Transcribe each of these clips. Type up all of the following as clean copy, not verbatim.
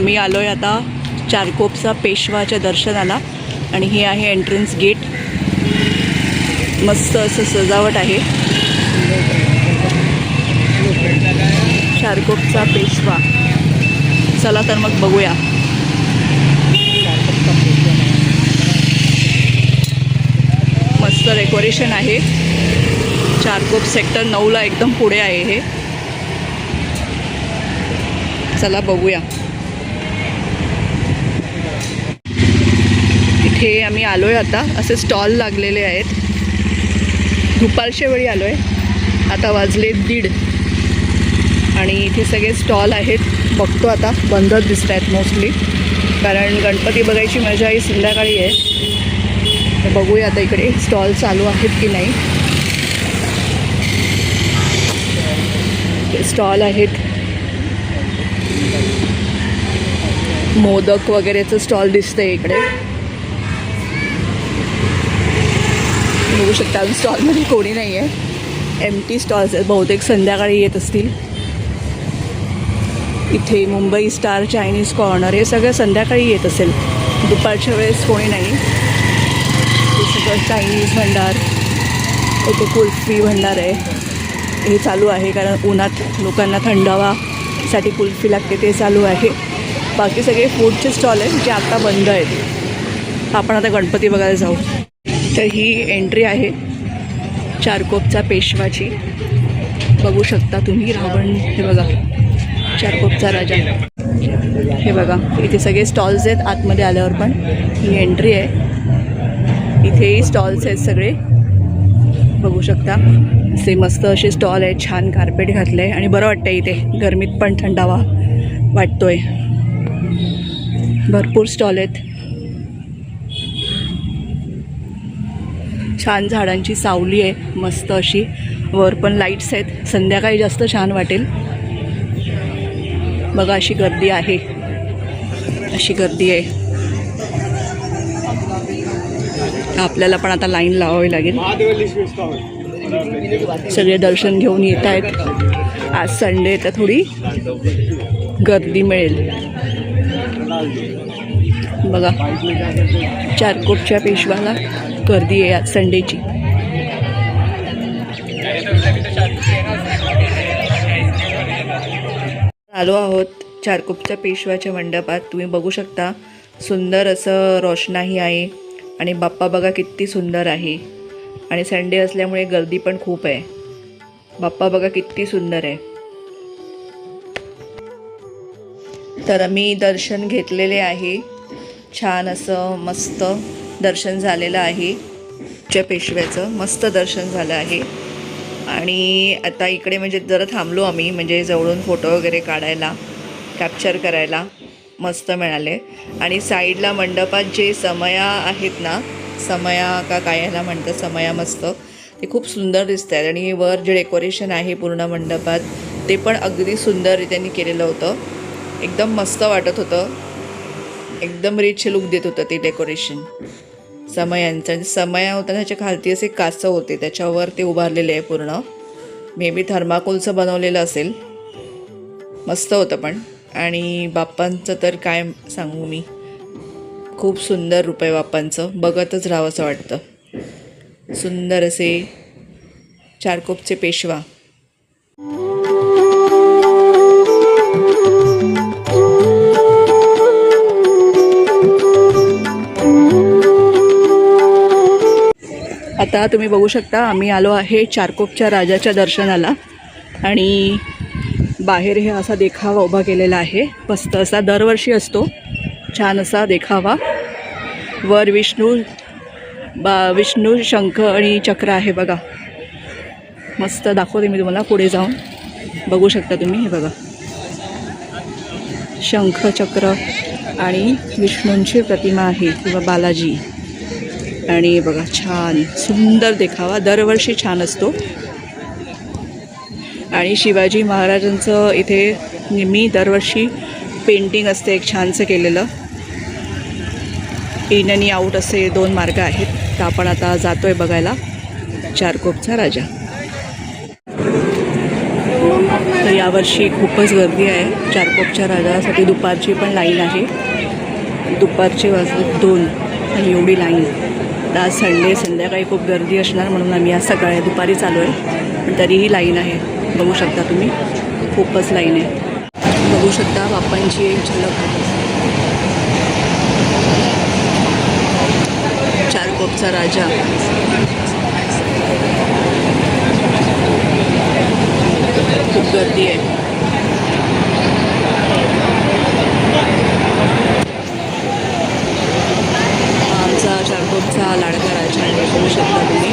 आम्ही आलो आहे आता चारकोपचा पेशवाच्या दर्शनाला आणि हे आहे एंट्रन्स गेट. मस्त असं सजावट आहे. चारकोपचा पेशवा. चला तर मग बघूया. मस्त डेकोरेशन आहे. चारकोप सेक्टर 9ला एकदम पुढे आहे हे. चला बघूया. इथे आम्ही आलो आहे आता. असे स्टॉल लागलेले आहेत. दुपारच्या वेळी आलो आहे. आता वाजले 1:30 आणि इथे सगळे स्टॉल आहेत. बघतो आता बंदच दिसत आहेत मोस्टली, कारण गणपती बघायची मजा ही संध्याकाळी आहे. तर बघूया आता इकडे स्टॉल चालू आहेत की नाही. स्टॉल आहेत. मोदक वगैरेचं स्टॉल दिसतंय इकडे. बघू शकता अजून स्टॉलमध्ये कोणी नाही आहे. एम्प्टी स्टॉल्स आहेत. बहुतेक संध्याकाळी येत असतील. इथे मुंबई स्टार चायनीज कॉर्नर हे सगळं संध्याकाळी येत असेल. दुपारच्या वेळेस कोणी नाही. हे सगळं चायनीज भंडार. इथे कुल्फी भंडार आहे. हे चालू आहे कारण उन्हात लोकांना थंडावासाठी कुल्फी लागते, ते चालू आहे. बाकी सगळे फूडचे स्टॉल आहेत जे आता बंद आहेत. आपण आता गणपती बघायला जाऊ. तर ही एंट्री आहे चारकोपचा पेशवाची. बघू शकता तुम्ही रावण. हे बघा चारकोपचा राजा. हे बघा इथे सगळे स्टॉल्स आहेत. आतमध्ये आल्यावर पण ही एंट्री आहे. इथेही स्टॉल्स आहेत सगळे. बघू शकता असे मस्त असे स्टॉल आहेत. छान कार्पेट घातलं आहे आणि बरं वाटतं इथे. गरमीत पण थंडावा वाटतोय. भरपूर स्टॉल आहेत. छान झाडांची सावली आहे मस्त अशी. वर पण लाईट्स आहेत. संध्याकाळी जास्त छान वाटेल. बघा अशी गर्दी आहे. अशी गर्दी आहे. आपल्याला पण आता लाईन लावावी लागेल. सगळे दर्शन घेऊन येत आहेत. आज संडे तर थोडी गर्दी मिळेल. बघा चारकोपच्या पेशवाला गर्दी आहे आज संडेची. आलो आहोत चारकोपच्या पेशवाच्या मंडपात. तुम्ही बघू शकता सुंदर असं रोषणाई आहे आणि बाप्पा बघा किती सुंदर आहे. आणि संडे असल्यामुळे गर्दी पण खूप आहे. बाप्पा बघा किती सुंदर आहे. तर आम्ही दर्शन घेतलेले आहे. छान असं मस्त दर्शन झालेलं आहे. च्या पेशव्याचं मस्त दर्शन झालं आहे. आणि आता इकडे म्हणजे जरा थांबलो आम्ही, म्हणजे जवळून फोटो वगैरे काढायला, कॅप्चर करायला मस्त मिळाले. आणि साईडला मंडपात जे समया आहेत ना, समया का काय ह्याला म्हणतात, समया मस्त ते खूप सुंदर दिसत आहेत. आणि वर जे डेकोरेशन आहे पूर्ण मंडपात ते पण अगदी सुंदर त्यांनी केलेलं होतं. एकदम मस्त वाटत होतं. एकदम रिच लुक देत होतं ते डेकोरेशन समयांचं. समया होता त्याच्या खालती असे कासव होते, त्याच्यावर ते उभारलेले आहे पूर्ण. मे बी थर्माकोलचं बनवलेलं असेल. मस्त होतं पण. आणि बाप्पांचं तर काय सांगू मी, खूप सुंदर रूप आहे बाप्पांचं. बघतच राहावं असं वाटतं. सुंदर असे चारकोपचे पेशवा. आता तुम्ही बघू शकता आम्ही आलो आहे चारकोपच्या राजाच्या दर्शनाला. आणि बाहेर हे असा देखावा उभा केलेला आहे. मस्त असा दरवर्षी असतो छान असा देखावा. वर विष्णू शंख आणि चक्र आहे बघा. मस्त दाखवते मी तुम्हाला पुढे जाऊन. बघू शकता तुम्ही. हे बघा शंख चक्र आणि विष्णूंची प्रतिमा आहे किंवा बालाजी. आणि बघा छान सुंदर देखावा दरवर्षी छान असतो. आणि शिवाजी महाराजांचं इथे नेहमी दरवर्षी पेंटिंग असते एक छानसं केलेलं. इन आणि आऊट असे 2 मार्ग आहेत. तर आपण आता जातो आहे बघायला चारकोपचा राजा. तर यावर्षी खूपच गर्दी आहे चारकोपच्या राजासाठी. दुपारची पण लाईन आहे. दुपारचे वाजले 2 आणि एवढी लाईन. तर आज संडे, संध्याकाळी खूप गर्दी असणार म्हणून आम्ही आज सकाळी दुपारी चालू आहे. पण तरीही लाईन आहे. बघू शकता तुम्ही, खूपच लाईन आहे. बघू शकता बाप्पांची एक झलक आहे. चारकोपचा राजा. खूप गर्दी आहे. आमचा चारकोपचा लाडका राजा आहे, बघू शकता तुम्ही.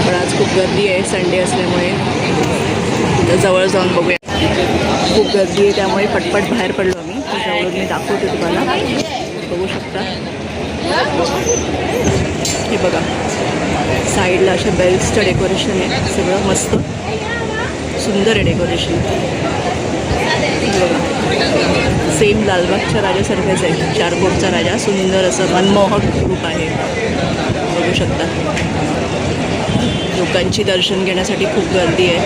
पण आज खूप गर्दी आहे संडे असल्यामुळे. तर जवळ जाऊन बघूया. खूप गर्दी आहे त्यामुळे पटपट बाहेर पडलो आम्ही. त्याच्यावर मी दाखवते तुम्हाला. बघू शकता हे बघा, साईडला अशा बेल्सचं डेकोरेशन आहे. सगळं मस्त सुंदर आहे डेकोरेशन. बघा, सेम लालबागच्या राजासारखंच आहे चारकोपचा राजा. सुंदर असं मनमोहक रूप आहे. बघू शकता लोकांची दर्शन घेण्यासाठी खूप गर्दी आहे.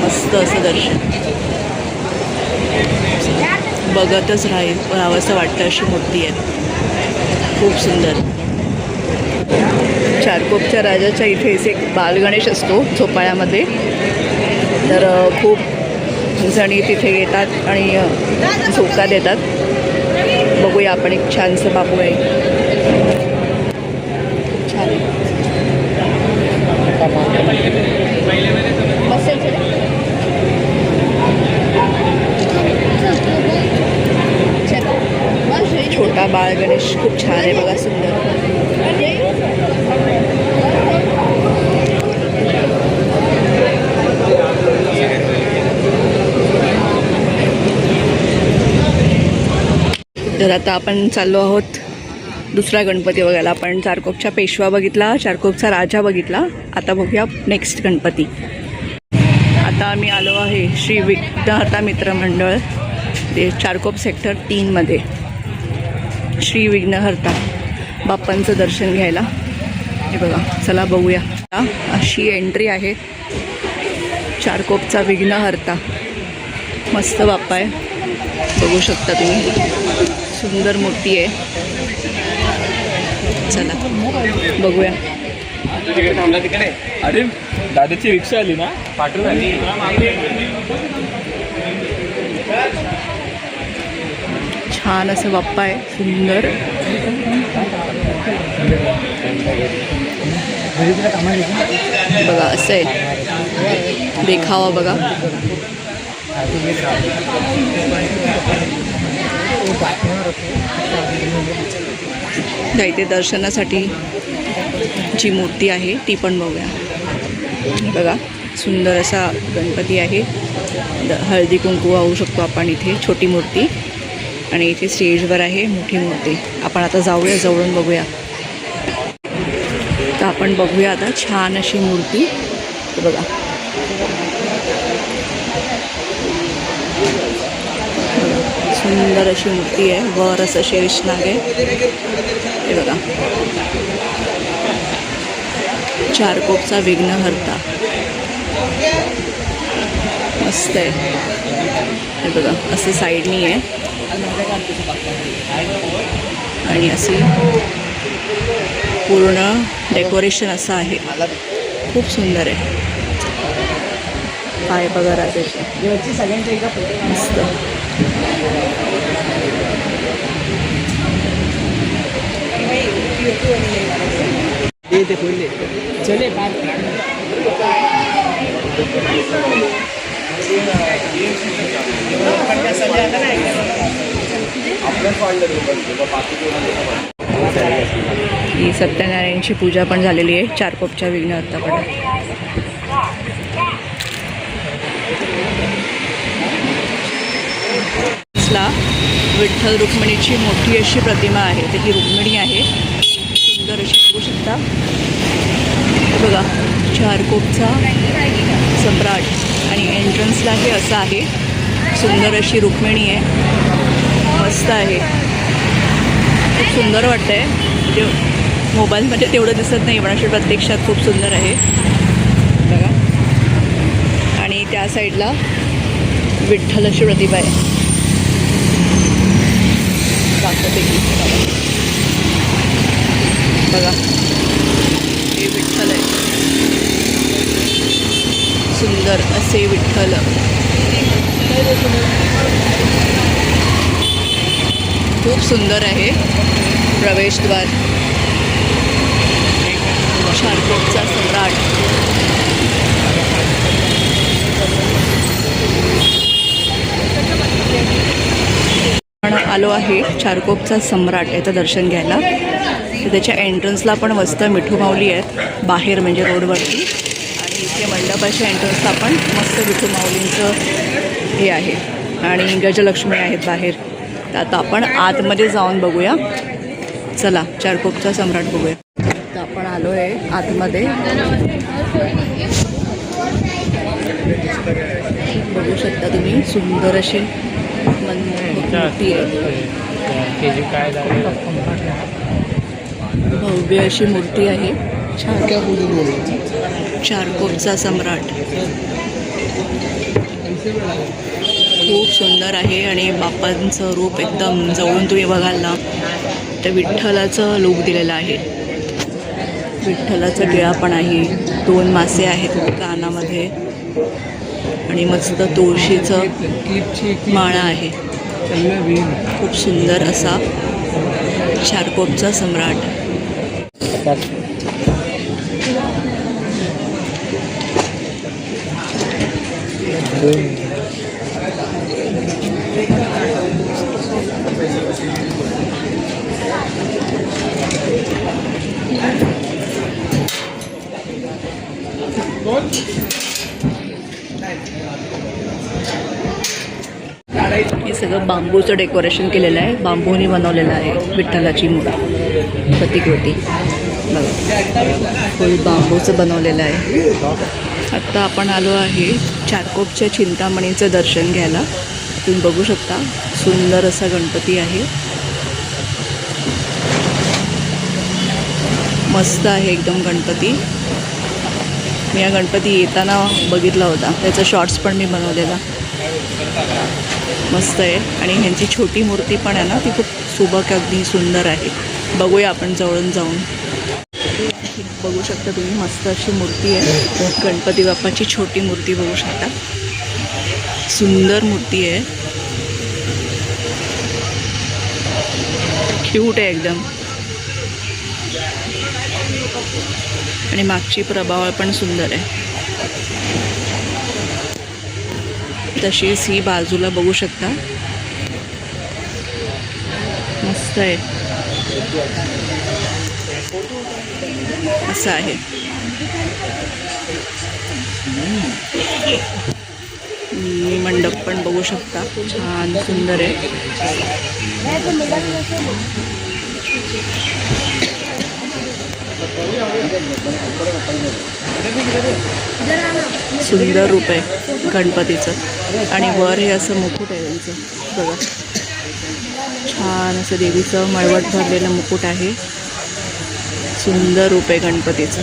मस्त असं दर्शन बघतच राहावं असं वाटतं. अशी मूर्ती आहे, खूप सुंदर. चारकोपच्या राजाच्या इथेच एक बालगणेश असतो झोपाळ्यामध्ये. तर खूप जणी तिथे येतात आणि झोका देतात. बघूया आपण. एक छानसं बाबू आहे, छान आहे. छोटा बाळ गणेश खूप छान आहे बघा, सुंदर. तर आता आपण चाललो आहोत दुसरा गणपती बघायला. आपण चारकोपचा पेशवा बघितला, चारकोपचा राजा बघितला. आता बघूया नेक्स्ट गणपती. आता आम्ही आलो आहे श्री विघ्नहर्ता मित्र मंडळ, ते चारकोप सेक्टर 3मध्ये. श्री विघ्नहर्ता बाप्पांचं दर्शन घ्यायला. हे बघा, चला बघूया. अशी एंट्री आहे. चारकोपचा विघ्नहर्ता, मस्त बाप्पा आहे. बघू शकता तुम्ही, सुंदर मूर्ती आहे. चला बघूया. अरे दादाची रिक्षा आली ना, पाठवून आली. छान असं बाप्पा आहे, सुंदर. बघा असं आहे देखावा बघा. इथे दर्शनासाठी जी मूर्ती आहे ती पण बघूया. बघा सुंदर असा गणपती आहे. हळदी कुंकू वाहू शकतो आपण इथे. छोटी मूर्ती आणि इथे स्टेजवर आहे मोठी मूर्ती. आपण आता जाऊया, जवळून बघूया. तर आपण बघूया आता छान अशी मूर्ती. बघा सुंदर अशी मूर्ती आहे. वर असं शेषनाग आहे. हे बघा, चारकोपचा विघ्नहर्ता, मस्त आहे. हे बघा असं साईडनी आहे आणि असे पूर्ण डेकोरेशन असं आहे. खूप सुंदर आहे. पाय बघा राजाचे, मस्त. चले ही सत्यनारायणची पूजा पण झालेली आहे चारकोपच्या विघ्नहर्ताकडे. विठ्ठल रुक्मिणीची मोठी अशी प्रतिमा आहे. तर ही रुक्मिणी आहे, सुंदर अशी बघू शकता. बघा चारकोपचा सम्राट आणि एंट्रन्सला हे असं आहे. सुंदर अशी रुक्मिणी आहे, मस्त आहे. खूप सुंदर वाटतं आहे. ते मोबाईलमध्ये तेवढं दिसत नाही पण अशी प्रत्यक्षात खूप सुंदर आहे. बघा त्या साईडला विठ्ठलाची प्रतिमा आहे. दाखवते की बघा, हे विठ्ठल आहे. सुंदर असे विठ्ठल. खूप सुंदर आहे प्रवेशद्वार. चारकोपचा सम्राट. आपण आलो आहे चारकोपचा सम्राट याचं दर्शन घ्यायला. तर त्याच्या एंट्रन्सला पण मस्त मिठू माऊली आहेत बाहेर, म्हणजे रोडवरती. आणि इथे मंडपाच्या एंट्रन्सला पण मस्त मिठू माऊलींचं हे आहे आणि गजलक्ष्मी आहेत बाहेर. तर आता आपण आतमध्ये जाऊन बघूया. चला चारकोपचा सम्राट बघूया. तर आपण आलो आहे आतमध्ये. बघू शकता तुम्ही, सुंदर अशी मूर्ती आहे. भव्य अशी मूर्ती आहे. चारकोपचा सम्राट खूप सुंदर आहे. आणि बाप्पांचं रूप एकदम जवळून तुम्ही बघाल ना, तर विठ्ठलाचं लूक दिलेलं आहे. विठ्ठलाचा टिळा पण आहे. 2 मासे आहेत कानामध्ये आणि मस्त तुळशीचं माळा आहे. खूप सुंदर असा चारकोपचा सम्राट. हे सगळं बांबूचं डेकोरेशन केलेलं आहे. बांबूने बनवलेलं आहे विठ्ठलाची मूर्ती, प्रतिकृती. बघा, फुल बांबूचं बनवलेलं आहे. आत्ता आपण आलो आहे चारकोपच्या चिंतामणीचं दर्शन घ्यायला. तुम्ही बघू शकता, सुंदर असा गणपती आहे. मस्त आहे एकदम गणपती. मी हा गणपती येताना बघितला होता, त्याचा शॉर्ट्स पण मी बनवलेला. मस्त आहे. आणि ह्यांची छोटी मूर्ती पण आहे ना, ती खूप सुबक अगदी सुंदर आहे. बघूया आपण जवळून जाऊन. बघू शकता तुम्ही, मस्त अशी मूर्ती आहे. गणपती बाप्पाची छोटी मूर्ती बघू शकता. सुंदर मूर्ती आहे, क्यूट आहे एकदम. आणि मागची प्रभावळ पण सुंदर आहे. तशीच ही बाजूला बघू शकता, मस्त आहे. असं आहे. मंडप पण बघू शकता, छान सुंदर आहे. सुंदर रूप आहे गणपतीचं. आणि वर हे असं मुकुट आहे त्यांचं बघा, छान असं देवीचं मळवट भरलेलं मुकुट आहे. सुंदर रूप आहे गणपतीचं.